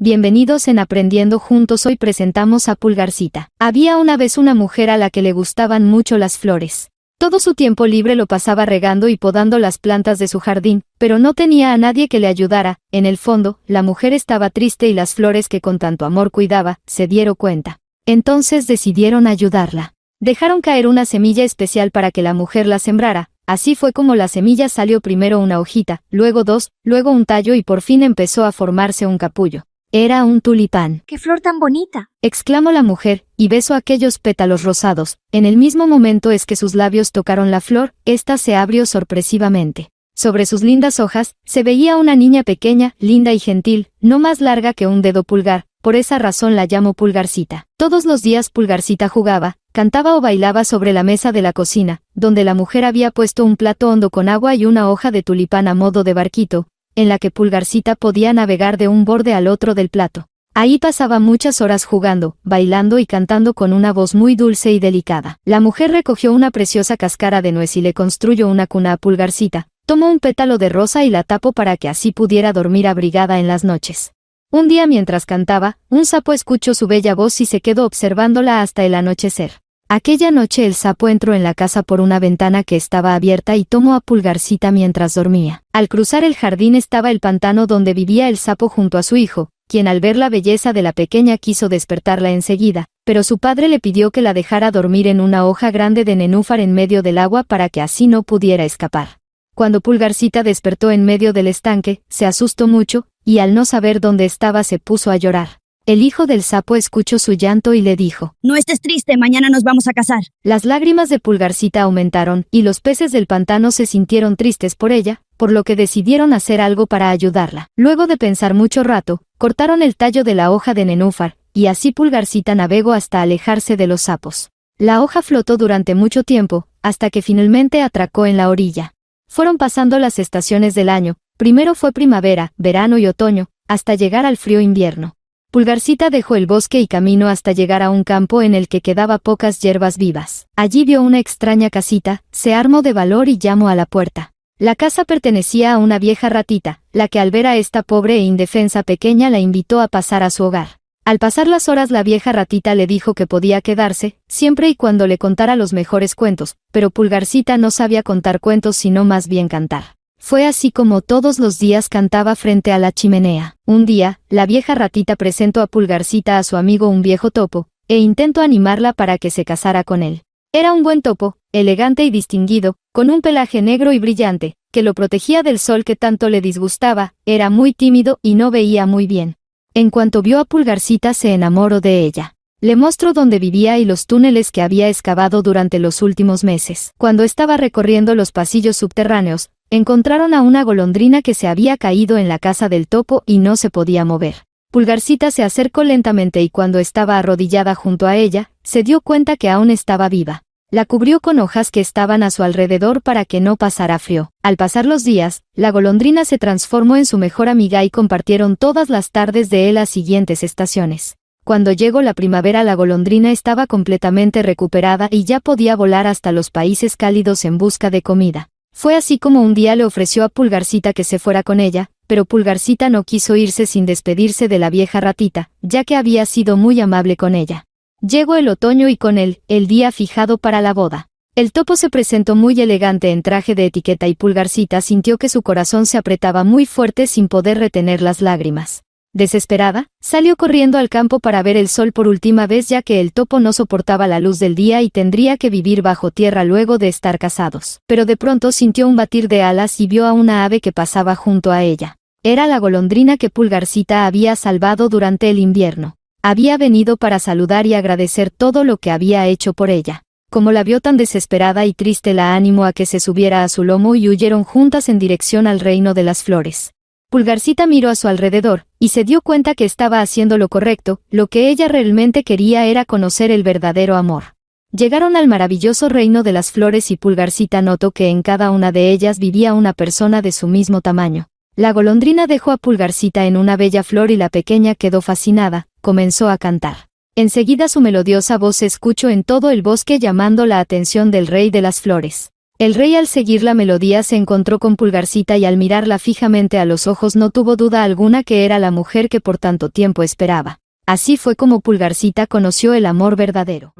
Bienvenidos en Aprendiendo Juntos. Hoy presentamos a Pulgarcita. Había una vez una mujer a la que le gustaban mucho las flores. Todo su tiempo libre lo pasaba regando y podando las plantas de su jardín, pero no tenía a nadie que le ayudara. En el fondo, la mujer estaba triste y las flores que con tanto amor cuidaba, se dieron cuenta. Entonces decidieron ayudarla. Dejaron caer una semilla especial para que la mujer la sembrara. Así fue como la semilla salió: primero una hojita, luego dos, luego un tallo y por fin empezó a formarse un capullo. Era un tulipán. ¡Qué flor tan bonita!, exclamó la mujer, y besó aquellos pétalos rosados. En el mismo momento es que sus labios tocaron la flor, ésta se abrió sorpresivamente. Sobre sus lindas hojas, se veía una niña pequeña, linda y gentil, no más larga que un dedo pulgar. Por esa razón la llamó Pulgarcita. Todos los días Pulgarcita jugaba, cantaba o bailaba sobre la mesa de la cocina, donde la mujer había puesto un plato hondo con agua y una hoja de tulipán a modo de barquito, en la que Pulgarcita podía navegar de un borde al otro del plato. Ahí pasaba muchas horas jugando, bailando y cantando con una voz muy dulce y delicada. La mujer recogió una preciosa cáscara de nuez y le construyó una cuna a Pulgarcita. Tomó un pétalo de rosa y la tapó para que así pudiera dormir abrigada en las noches. Un día mientras cantaba, un sapo escuchó su bella voz y se quedó observándola hasta el anochecer. Aquella noche el sapo entró en la casa por una ventana que estaba abierta y tomó a Pulgarcita mientras dormía. Al cruzar el jardín estaba el pantano donde vivía el sapo junto a su hijo, quien al ver la belleza de la pequeña quiso despertarla enseguida, pero su padre le pidió que la dejara dormir en una hoja grande de nenúfar en medio del agua para que así no pudiera escapar. Cuando Pulgarcita despertó en medio del estanque, se asustó mucho, y al no saber dónde estaba se puso a llorar. El hijo del sapo escuchó su llanto y le dijo: «No estés triste, mañana nos vamos a casar». Las lágrimas de Pulgarcita aumentaron, y los peces del pantano se sintieron tristes por ella, por lo que decidieron hacer algo para ayudarla. Luego de pensar mucho rato, cortaron el tallo de la hoja de nenúfar, y así Pulgarcita navegó hasta alejarse de los sapos. La hoja flotó durante mucho tiempo, hasta que finalmente atracó en la orilla. Fueron pasando las estaciones del año. Primero fue primavera, verano y otoño, hasta llegar al frío invierno. Pulgarcita dejó el bosque y caminó hasta llegar a un campo en el que quedaba pocas hierbas vivas. Allí vio una extraña casita, se armó de valor y llamó a la puerta. La casa pertenecía a una vieja ratita, la que al ver a esta pobre e indefensa pequeña la invitó a pasar a su hogar. Al pasar las horas la vieja ratita le dijo que podía quedarse, siempre y cuando le contara los mejores cuentos, pero Pulgarcita no sabía contar cuentos sino más bien cantar. Fue así como todos los días cantaba frente a la chimenea. Un día, la vieja ratita presentó a Pulgarcita a su amigo un viejo topo, e intentó animarla para que se casara con él. Era un buen topo, elegante y distinguido, con un pelaje negro y brillante, que lo protegía del sol que tanto le disgustaba. Era muy tímido y no veía muy bien. En cuanto vio a Pulgarcita se enamoró de ella. Le mostró dónde vivía y los túneles que había excavado durante los últimos meses. Cuando estaba recorriendo los pasillos subterráneos, encontraron a una golondrina que se había caído en la casa del topo y no se podía mover. Pulgarcita se acercó lentamente y cuando estaba arrodillada junto a ella, se dio cuenta que aún estaba viva. La cubrió con hojas que estaban a su alrededor para que no pasara frío. Al pasar los días, la golondrina se transformó en su mejor amiga y compartieron todas las tardes de las siguientes estaciones. Cuando llegó la primavera la golondrina estaba completamente recuperada y ya podía volar hasta los países cálidos en busca de comida. Fue así como un día le ofreció a Pulgarcita que se fuera con ella, pero Pulgarcita no quiso irse sin despedirse de la vieja ratita, ya que había sido muy amable con ella. Llegó el otoño y con él, el día fijado para la boda. El topo se presentó muy elegante en traje de etiqueta y Pulgarcita sintió que su corazón se apretaba muy fuerte sin poder retener las lágrimas. Desesperada, salió corriendo al campo para ver el sol por última vez ya que el topo no soportaba la luz del día y tendría que vivir bajo tierra luego de estar casados. Pero de pronto sintió un batir de alas y vio a una ave que pasaba junto a ella. Era la golondrina que Pulgarcita había salvado durante el invierno. Había venido para saludar y agradecer todo lo que había hecho por ella. Como la vio tan desesperada y triste la animó a que se subiera a su lomo y huyeron juntas en dirección al reino de las flores. Pulgarcita miró a su alrededor, y se dio cuenta que estaba haciendo lo correcto. Lo que ella realmente quería era conocer el verdadero amor. Llegaron al maravilloso reino de las flores y Pulgarcita notó que en cada una de ellas vivía una persona de su mismo tamaño. La golondrina dejó a Pulgarcita en una bella flor y la pequeña quedó fascinada, comenzó a cantar. Enseguida su melodiosa voz se escuchó en todo el bosque llamando la atención del rey de las flores. El rey al seguir la melodía se encontró con Pulgarcita y al mirarla fijamente a los ojos no tuvo duda alguna que era la mujer que por tanto tiempo esperaba. Así fue como Pulgarcita conoció el amor verdadero.